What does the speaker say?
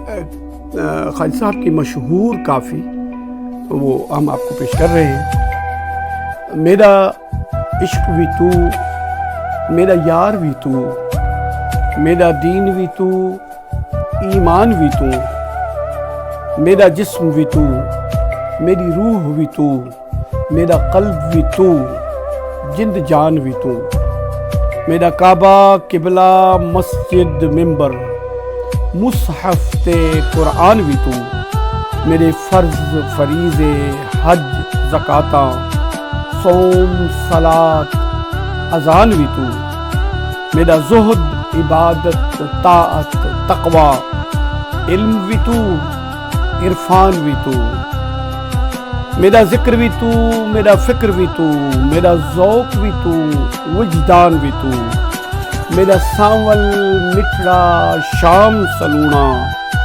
خالد صاحب کی مشہور کافی وہ ہم آپ کو پیش کر رہے ہیں۔ میرا عشق بھی تو، میرا یار بھی تو، میرا دین بھی تو، ایمان بھی تو، میرا جسم بھی تو، میری روح بھی تو، میرا قلب بھی تو، جند جان بھی تو، میرا کعبہ، قبلہ، مسجد، ممبر، مصحف تے قرآن بھی تو، میرے فرض، فریضے، حج، زکاتاں، صوم، صلاۃ، اذان بھی تو، میرا زہد، عبادت، طاعت، تقوی، علم بھی تو، عرفان بھی تو، میرا ذکر بھی تو، میرا فکر بھی تو، میرا ذوق بھی تو، وجدان بھی تو، میرا ساول، مٹھڑا، شام سلونا،